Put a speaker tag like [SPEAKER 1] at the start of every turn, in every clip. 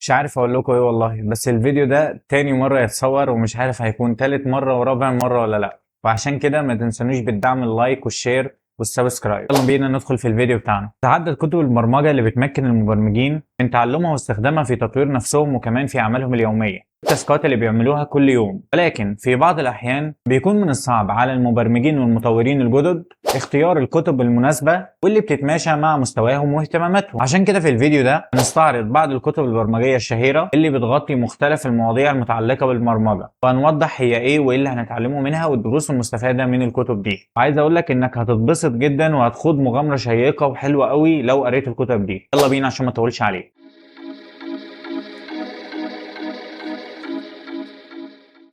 [SPEAKER 1] مش عارف اقول لكم ايه والله، بس الفيديو ده تاني مرة يتصور ومش عارف هيكون تالت مرة ورابع مرة ولا لا. وعشان كده ما تنسونيش بالدعم اللايك والشير والسبسكرايب. يلا بينا ندخل في الفيديو بتاعنا. تعدد كتب البرمجة اللي بتمكن المبرمجين من تعلمها واستخدامها في تطوير نفسهم وكمان في اعمالهم اليومية، التاسكات اللي بيعملوها كل يوم. ولكن في بعض الأحيان بيكون من الصعب على المبرمجين والمطورين الجدد اختيار الكتب المناسبة واللي بتتماشى مع مستواهم واهتماماتهم. عشان كده في الفيديو ده هنستعرض بعض الكتب البرمجية الشهيرة اللي بتغطي مختلف المواضيع المتعلقة بالبرمجة، وهنوضح هي ايه وايه اللي هنتعلمه منها والدروس المستفادة من الكتب دي. وعايز اقول لك انك هتتبسط جدا وهتخوض مغامرة شيقة وحلوة قوي لو قريت الكتب دي. يلا بينا عشان ما اطولش عليك.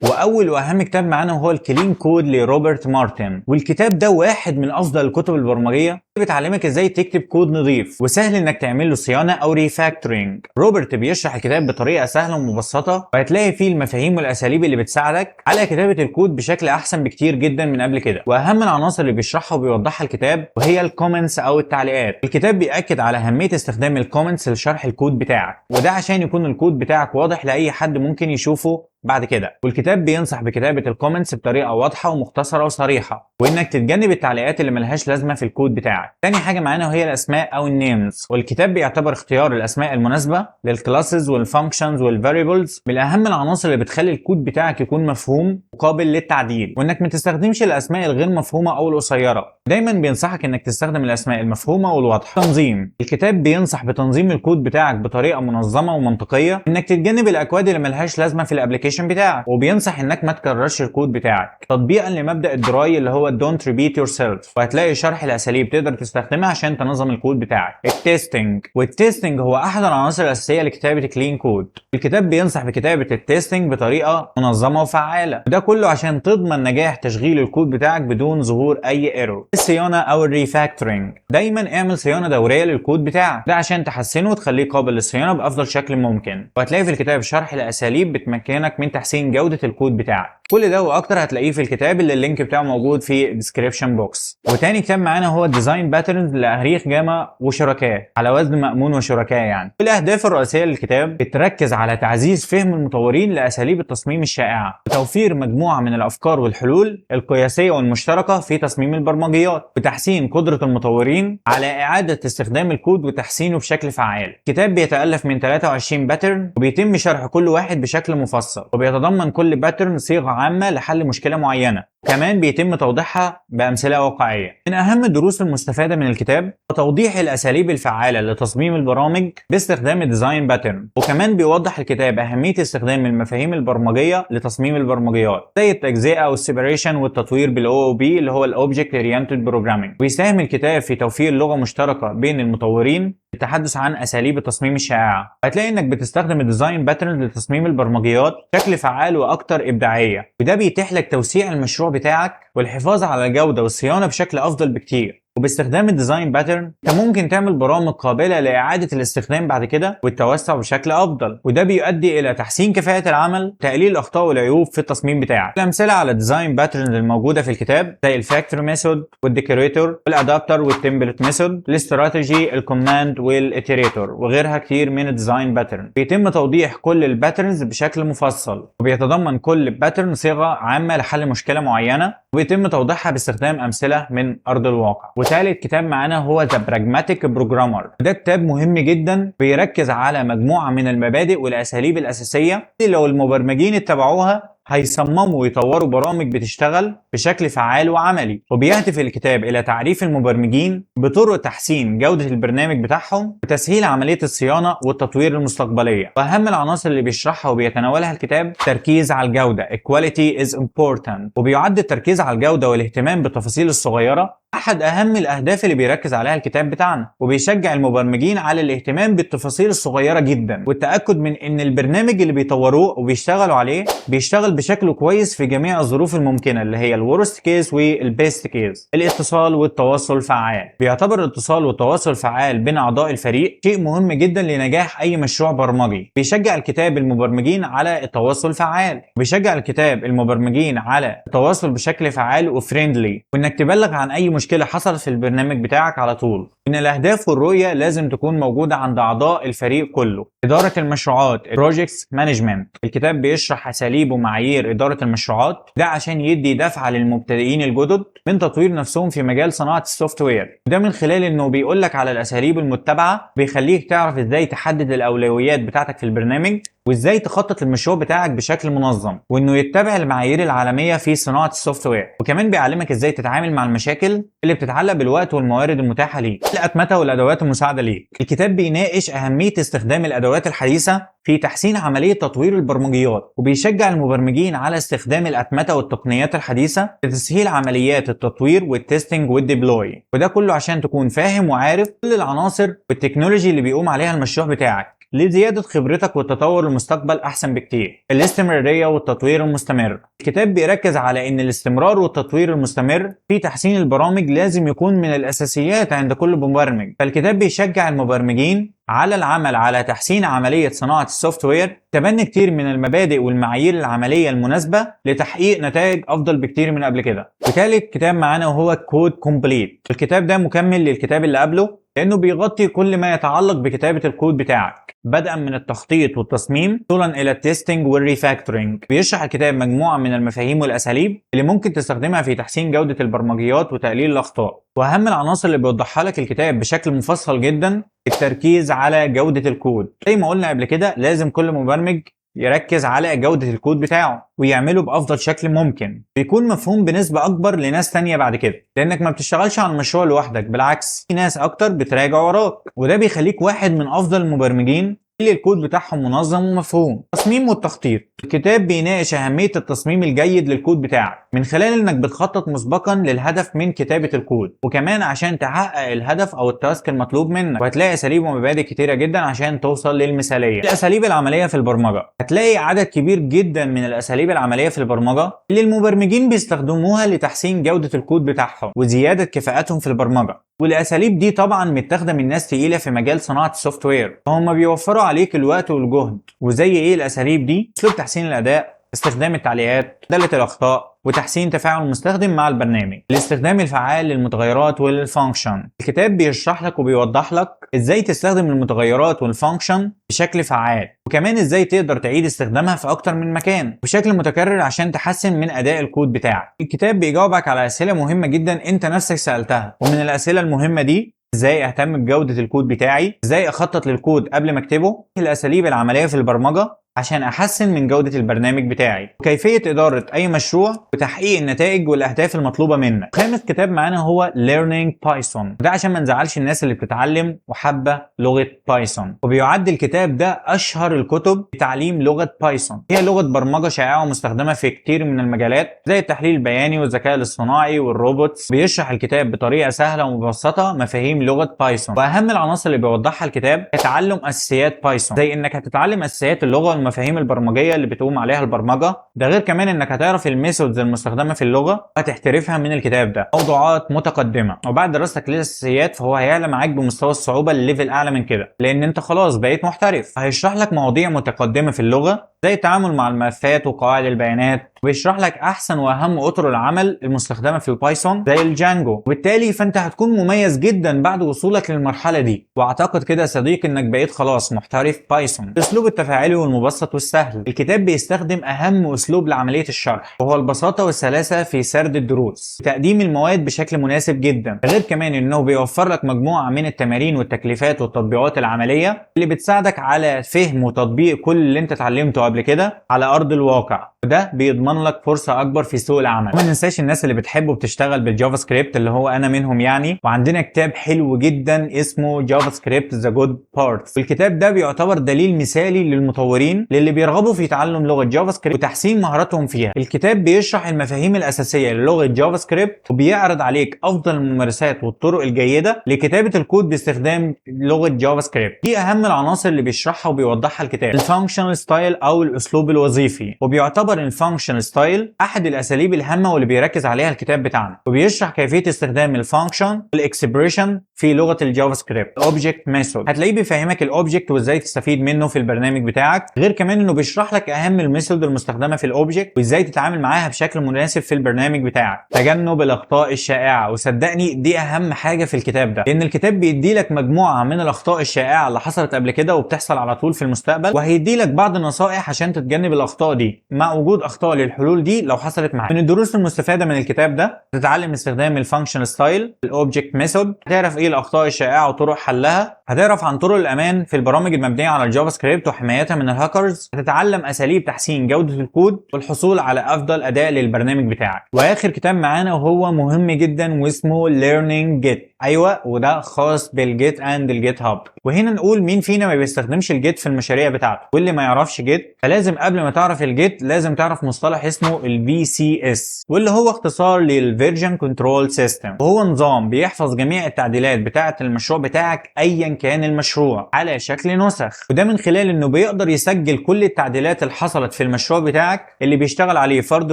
[SPEAKER 1] واول واهم كتاب معانا هو الكلين كود لروبرت مارتن، والكتاب ده واحد من افضل الكتب البرمجيه اللي بتعلمك ازاي تكتب كود نظيف وسهل انك تعمل له صيانه او ريفاكتورنج. روبرت بيشرح الكتاب بطريقه سهله ومبسطه، وهتلاقي فيه المفاهيم والاساليب اللي بتساعدك على كتابه الكود بشكل احسن بكتير جدا من قبل كده. واهم العناصر اللي بيشرحها وبيوضحها الكتاب وهي الكومنتس او التعليقات. الكتاب بيأكد على اهميه استخدام الكومنتس لشرح الكود بتاعك، وده عشان يكون الكود بتاعك واضح لاي حد ممكن يشوفه بعد كده. والكتاب بينصح بكتابة الكومنتس بطريقة واضحة ومختصرة وصريحة، وانك تتجنب التعليقات اللي ملهاش لازمة في الكود بتاعك. تاني حاجة معانا وهي الاسماء او النيمز، والكتاب بيعتبر اختيار الاسماء المناسبة للكلاسز والفانكشنز والفاريبلز من اهم العناصر اللي بتخلي الكود بتاعك يكون مفهوم وقابل للتعديل، وانك ما تستخدمش الاسماء الغير مفهومة او القصيرة. دايما بينصحك انك تستخدم الاسماء المفهومة والواضحة. تنظيم، الكتاب بينصح بتنظيم الكود بتاعك بطريقة منظمة ومنطقية، انك تتجنب الاكواد اللي ملهاش لازمة في الابلكيشن بتاعك، وبينصح انك ما تكررش الكود بتاعك تطبيقا لمبدأ الدراي اللي هو don't repeat yourself. وهتلاقي شرح الاساليب تقدر تستخدمها عشان تنظم الكود بتاعك. التستنج، والتستنج هو احد العناصر الاساسيه لكتابه كلين كود. الكتاب بينصح بكتابه التستنج بطريقه منظمه وفعاله، وده كله عشان تضمن نجاح تشغيل الكود بتاعك بدون ظهور اي ايرور. الصيانه او الريفاكتورنج، دايما اعمل صيانه دوريه للكود بتاعك، ده عشان تحسنه وتخليه قابل للصيانه بافضل شكل ممكن. وهتلاقي في الكتاب شرح الاساليب بتمكنك من تحسين جودة الكود بتاعك. كل ده واكتر هتلاقيه في الكتاب اللي اللينك بتاعه موجود في الديسكريبشن بوكس. وتاني كتاب معانا هو الديزاين باترنز لأهريخ جاما وشركاه، على وزن مأمون وشركاه يعني. الاهداف الرئيسيه للكتاب بتركز على تعزيز فهم المطورين لاساليب التصميم الشائعه، وتوفير مجموعه من الافكار والحلول القياسيه والمشتركه في تصميم البرمجيات، وتحسين قدره المطورين على اعاده استخدام الكود وتحسينه بشكل فعال. الكتاب بيتالف من 23 باترن، وبيتم شرح كل واحد بشكل مفصل، وبيتضمن كل باترن صيغه عامه لحل مشكله معينه، كمان بيتم توضيحها بأمثلة واقعية. من أهم الدروس المستفادة من الكتاب هو توضيح الأساليب الفعالة لتصميم البرامج باستخدام الديزاين باترن، وكمان بيوضح الكتاب أهمية استخدام المفاهيم البرمجية لتصميم البرمجيات زي التجزئة أو السيبريشن والتطوير بالOOP اللي هو الأوبجكت أورينتد بروجرامينج. ويساهم الكتاب في توفير لغة مشتركة بين المطورين للتحدث عن أساليب التصميم الشائعة. هتلاقي إنك بتستخدم الديزاين باترن لتصميم البرمجيات بشكل فعال وأكتر إبداعية، وده بيتيح لك توسيع المشروع بتاعك والحفاظ على الجودة والصيانة بشكل أفضل بكتير. وباستخدام الديزاين باترن انت ممكن تعمل برامج قابلة لإعادة الاستخدام بعد كده والتوسع بشكل أفضل، وده بيؤدي إلى تحسين كفاءة العمل وتقليل الأخطاء والعيوب في التصميم بتاعك. الأمثلة على الديزاين باترن الموجودة في الكتاب زي الفاكتوري ميثود والديكوريتور والأدابتر والتمبلت ميثود، الاستراتيجي، الكوماند والإتريتور، وغيرها كتير من الديزاين باترن. بيتم توضيح كل الباترنز بشكل مفصل، وبيتضمن كل باترن صيغة عامة لحل مشكلة معينة، وبيتم توضيحها باستخدام أمثلة من أرض الواقع. وثالث كتاب معانا هو ذا براجماتيك بروجرامر، ده كتاب مهم جدا بيركز على مجموعة من المبادئ والأساليب الأساسية اللي لو المبرمجين اتبعوها هيصمموا ويطوروا برامج بتشتغل بشكل فعال وعملي. وبيهدف الكتاب إلى تعريف المبرمجين بطرق تحسين جودة البرنامج بتاعهم وتسهيل عملية الصيانة والتطوير المستقبلية. وأهم العناصر اللي بيشرحها وبيتناولها الكتاب تركيز على الجودة، Equality is important، وبيعد التركيز على الجودة والاهتمام بالتفاصيل الصغيرة أحد أهم الأهداف اللي بيركز عليها الكتاب بتاعنا، وبيشجع المبرمجين على الاهتمام بالتفاصيل الصغيرة جدا والتأكد من إن البرنامج اللي بيطوروه وبيشتغلوا عليه بيشتغل بشكل كويس في جميع الظروف الممكنة اللي هي الورست كيس والبيست كيس. الاتصال والتواصل فعال، بيعتبر الاتصال والتواصل فعال بين أعضاء الفريق شيء مهم جدا لنجاح أي مشروع برمجي. بيشجع الكتاب المبرمجين على التواصل فعال، بيشجع الكتاب المبرمجين على التواصل بشكل فعال وفريندلي، وإنك تبلغ عن أي مشكلة حصلت في البرنامج بتاعك على طول. إن الأهداف والرؤية لازم تكون موجودة عند أعضاء الفريق كله. إدارة المشروعات Projects Management، الكتاب بيشرح أساليب ومعايير إدارة المشروعات، ده عشان يدي دفعة للمبتدئين الجدد من تطوير نفسهم في مجال صناعة السوفت وير. ده من خلال إنه بيقولك على الأساليب المتبعة، بيخليك تعرف إزاي تحدد الأولويات بتاعتك في البرنامج، وازاي تخطط المشروع بتاعك بشكل منظم، وانه يتبع المعايير العالميه في صناعه السوفت وير. وكمان بيعلمك ازاي تتعامل مع المشاكل اللي بتتعلق بالوقت والموارد المتاحه ليك، الاتمته والادوات المساعده ليك. الكتاب بيناقش اهميه استخدام الادوات الحديثه في تحسين عمليه تطوير البرمجيات، وبيشجع المبرمجين على استخدام الاتمته والتقنيات الحديثه لتسهيل عمليات التطوير والتستنج والديبلوي، وده كله عشان تكون فاهم وعارف كل العناصر والتكنولوجي اللي بيقوم عليها المشروع بتاعك لزيادة خبرتك والتطور للمستقبل أحسن بكتير. الاستمرارية والتطوير المستمر، الكتاب بيركز على إن الاستمرار والتطوير المستمر في تحسين البرامج لازم يكون من الأساسيات عند كل مبرمج. فالكتاب بيشجع المبرمجين على العمل على تحسين عملية صناعة السوفت وير، تبني كتير من المبادئ والمعايير العملية المناسبة لتحقيق نتائج أفضل بكتير من قبل كده. وثالث كتاب معانا وهو كود كومبليت، الكتاب ده مكمل للكتاب اللي قبله، لأنه بيغطي كل ما يتعلق بكتابة الكود بتاعك، بدءا من التخطيط والتصميم وصولا إلى التستنج والريفاكتورنج. بيشرح الكتاب مجموعة من المفاهيم والأساليب اللي ممكن تستخدمها في تحسين جودة البرمجيات وتقليل الأخطاء. وأهم العناصر اللي بيوضحها لك الكتاب بشكل مفصل جدا التركيز على جودة الكود. زي ما قلنا قبل كده، لازم كل مبرمج يركز على جودة الكود بتاعه ويعمله بأفضل شكل ممكن، بيكون مفهوم بنسبة أكبر لناس تانية بعد كده، لأنك ما بتشتغلش على المشروع لوحدك، بالعكس في ناس أكتر بتراجع وراك، وده بيخليك واحد من أفضل المبرمجين اللي الكود بتاعهم منظم ومفهوم. التصميم والتخطيط، الكتاب بيناقش أهمية التصميم الجيد للكود بتاعك من خلال إنك بتخطط مسبقا للهدف من كتابة الكود، وكمان عشان تحقق الهدف أو التاسك المطلوب منك. وهتلاقي أساليب ومبادئ كتيرة جدا عشان توصل للمثالية. الأساليب العملية في البرمجة، هتلاقي عدد كبير جدا من الأساليب العملية في البرمجة اللي المبرمجين بيستخدموها لتحسين جودة الكود بتاعهم وزيادة كفاءتهم في البرمجة. والأساليب دي طبعا متاخدة من ناس تقيلة في مجال صناعة السوفت وير، فهم بيوفروا عليك الوقت والجهد. وزي ايه الأساليب دي؟ أسلوب تحسين الأداء، استخدام التعليقات، إدالة الأخطاء، وتحسين تفاعل المستخدم مع البرنامج، الاستخدام الفعال للمتغيرات والفانكشن. الكتاب بيشرح لك وبيوضح لك ازاي تستخدم المتغيرات والفانكشن بشكل فعال، وكمان ازاي تقدر تعيد استخدامها في اكتر من مكان بشكل متكرر عشان تحسن من اداء الكود بتاعك. الكتاب بيجاوبك على اسئله مهمه جدا انت نفسك سالتها، ومن الاسئله المهمه دي ازاي اهتم بجوده الكود بتاعي، ازاي اخطط للكود قبل ما اكتبه، الاساليب العمليه في البرمجه عشان احسن من جودة البرنامج بتاعي، وكيفية ادارة اي مشروع وتحقيق النتائج والاهداف المطلوبة منك. خامس كتاب معانا هو Learning Python، ده عشان ما نزعلش الناس اللي بتتعلم وحابة لغة بايثون، وبيعد الكتاب ده اشهر الكتب لتعليم لغة بايثون. هي لغة برمجة شائعة ومستخدمة في كتير من المجالات زي التحليل البياني والذكاء الاصطناعي والروبوتس. بيشرح الكتاب بطريقة سهلة ومبسطة مفاهيم لغة بايثون، واهم العناصر اللي بيوضحها الكتاب تعلم اساسيات بايثون، زي انك هتتعلم اساسيات اللغة المفاهيم البرمجيه اللي بتقوم عليها البرمجه، ده غير كمان انك هتعرف الميثودز المستخدمه في اللغه وهتحترفها من الكتاب ده. موضوعات متقدمه، وبعد دراستك للاساسيات فهو هيعلى معاك بمستوى الصعوبه لليفل اعلى من كده، لان انت خلاص بقيت محترف. هيشرح لك مواضيع متقدمه في اللغه زي التعامل مع الملفات وقواعد البيانات، وبيشرح لك احسن واهم اطر العمل المستخدمه في البايثون زي الجانجو، وبالتالي فانت هتكون مميز جدا بعد وصولك للمرحله دي. واعتقد كده يا صديقي انك بقيت خلاص محترف بايثون. الاسلوب التفاعلي والمبسط والسهل، الكتاب بيستخدم اهم اسلوب لعمليه الشرح وهو البساطه والسلاسه في سرد الدروس وتقديم المواد بشكل مناسب جدا، غير كمان انه بيوفر لك مجموعه من التمارين والتكليفات والتطبيقات العمليه اللي بتساعدك على فهم وتطبيق كل اللي انت اتعلمته قبل كده على ارض الواقع، وده بيضمن لك فرصه اكبر في سوق العمل. وما ننساش الناس اللي بتحب وبتشتغل بالجافا سكريبت اللي هو انا منهم يعني، وعندنا كتاب حلو جدا اسمه جافا سكريبت ذا جود بارتس، والكتاب ده بيعتبر دليل مثالي للمطورين اللي بيرغبوا في تعلم لغه جافا سكريبت وتحسين مهاراتهم فيها. الكتاب بيشرح المفاهيم الاساسيه للغه جافا سكريبت وبيعرض عليك افضل الممارسات والطرق الجيده لكتابه الكود باستخدام لغه جافا سكريبت. دي اهم العناصر اللي بيشرحها وبيوضحها الكتاب. الفانكشنال ستايل او الاسلوب الوظيفي، وبيعتبر الفانكشنال ستايل احد الاساليب الهامه واللي بيركز عليها الكتاب بتاعنا، وبيشرح كيفيه استخدام الفانكشن والاكسبريشن في لغه الجافا سكريبت اوبجكت ميثود. هتلاقيه بيفهمك الاوبجكت وازاي تستفيد منه في البرنامج بتاعك، غير كمان انه بيشرح لك اهم الميثود المستخدمه في الاوبجكت وازاي تتعامل معاها بشكل مناسب في البرنامج بتاعك. تجنب الاخطاء الشائعه، وصدقني دي اهم حاجه في الكتاب ده، لان الكتاب بيدي لك مجموعه من الاخطاء الشائعه اللي حصلت قبل كده وبتحصل على طول في المستقبل، وهيدي لك بعض النصائح عشان تتجنب الاخطاء دي مع وجود اخطاء للحلول دي لو حصلت معاك. من الدروس المستفاده من الكتاب ده تتعلم استخدام الفانكشن ستايل، الاوبجكت ميثود، هتعرف ايه الاخطاء الشائعه وطرق حلها، هتعرف عن طرق الامان في البرامج المبنيه على الجافا سكريبت وحمايتها من الهاكرز، هتتعلم اساليب تحسين جوده الكود والحصول على افضل اداء للبرنامج بتاعك. واخر كتاب معانا وهو مهم جدا واسمه Learning Git. ايوه، وده خاص بالجيت اند الجيت هاب. وهنا نقول مين فينا ما بيستخدمش الجيت في المشاريع بتاعته، واللي ما يعرفش جيت فلازم قبل ما تعرف الجيت لازم تعرف مصطلح اسمه VCS، واللي هو اختصار للفيرجن كنترول سيستم، وهو نظام بيحفظ جميع التعديلات بتاعه المشروع بتاعك ايا كان المشروع على شكل نسخ، وده من خلال انه بيقدر يسجل كل التعديلات اللي حصلت في المشروع بتاعك اللي بيشتغل عليه فرد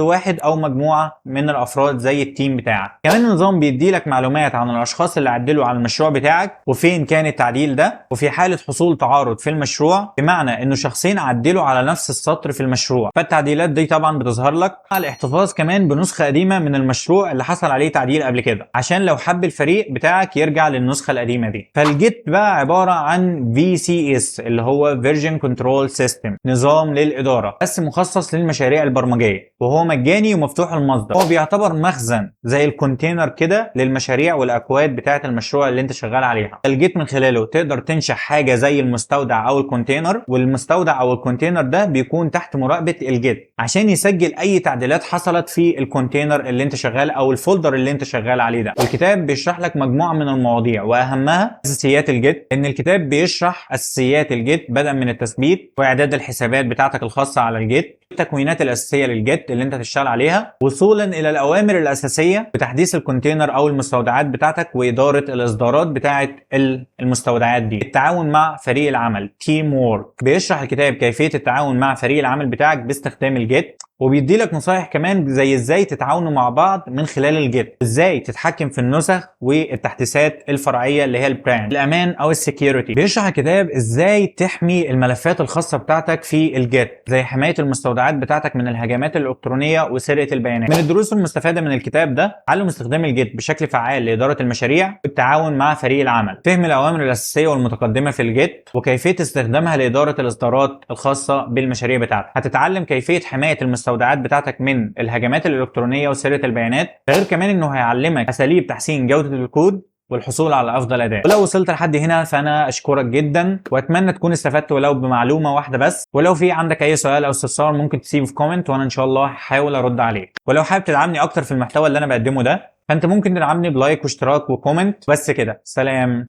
[SPEAKER 1] واحد او مجموعه من الافراد زي التيم بتاعك. كمان النظام بيدي لك معلومات عن الاشخاص اللي عدلوا على المشروع بتاعك وفين كان التعديل ده، وفي حاله حصول تعارض في المشروع بمعنى انه شخصين عدلوا على نفس السطر في المشروع، فالتعديلات دي طبعا بتظهر لك، مع الاحتفاظ كمان بنسخه قديمه من المشروع اللي حصل عليه تعديل قبل كده عشان لو حب الفريق بتاعك يرجع للنسخه القديمه دي. فالجيت بقى عباره عن VCS اللي هو Version Control System، نظام للاداره بس مخصص للمشاريع البرمجيه، وهو مجاني ومفتوح المصدر. هو بيعتبر مخزن زي الكونتينر كده للمشاريع والاكواد بتاعه المشروع اللي انت شغال عليها. الجيت من خلاله تقدر تنشئ حاجه زي المستودع او الكونتينر، والمستودع او الكونتينر ده بيكون تحت مراقبه الجيت عشان يسجل اي تعديلات حصلت في الكونتينر اللي انت شغال او الفولدر اللي انت شغال عليه ده. والكتاب بيشرح لك مجموعه من المواضيع واهمها اساسيات الجيت، ان الكتاب بيشرح اساسيات الجيت بدءا من التثبيت واعداد الحسابات بتاعتك الخاصه على الجيت، التكوينات الاساسيه للجيت اللي انت تشتغل عليها، وصولا الى الاوامر الاساسيه بتحديث الكونتينر او المستودعات بتاعتك واداره الاصدارات بتاعه المستودعات دي، التعاون مع فريق العمل تيم وورك. بيشرح الكتاب كيفيه التعاون مع فريق العمل بتاعك باستخدام الجيت، وبيدي لك نصايح كمان زي ازاي تتعاونوا مع بعض من خلال الجيت، ازاي تتحكم في النسخ والتحديثات الفرعيه اللي هي البراند، الامان او السكيورتي. بيشرح الكتاب ازاي تحمي الملفات الخاصه بتاعتك في الجيت، زي حمايه المستودعات بتاعتك من الهجمات الالكترونيه وسرقه البيانات. من الدروس المستفاده من الكتاب ده تعلم استخدام الجيت بشكل فعال لاداره المشاريع والتعاون مع فريق العمل، فهم الاوامر الاساسيه والمتقدمه في الجيت وكيفيه استخدامها لاداره الاصدارات الخاصه بالمشاريع بتاعتك. هتتعلم كيفيه حمايه المستودعات بتاعتك من الهجمات الالكترونيه وسرقه البيانات، غير كمان انه هيعلمك اساليب تحسين جوده الكود والحصول على افضل اداء. ولو وصلت لحد هنا فانا اشكرك جدا، واتمنى تكون استفدت ولو بمعلومه واحده بس. ولو في عندك اي سؤال او استفسار ممكن تسيبه في كومنت وانا ان شاء الله هحاول ارد عليك. ولو حابب تدعمني اكتر في المحتوى اللي انا بقدمه ده فانت ممكن تدعمني بلايك واشتراك وكومنت. بس كده، سلام.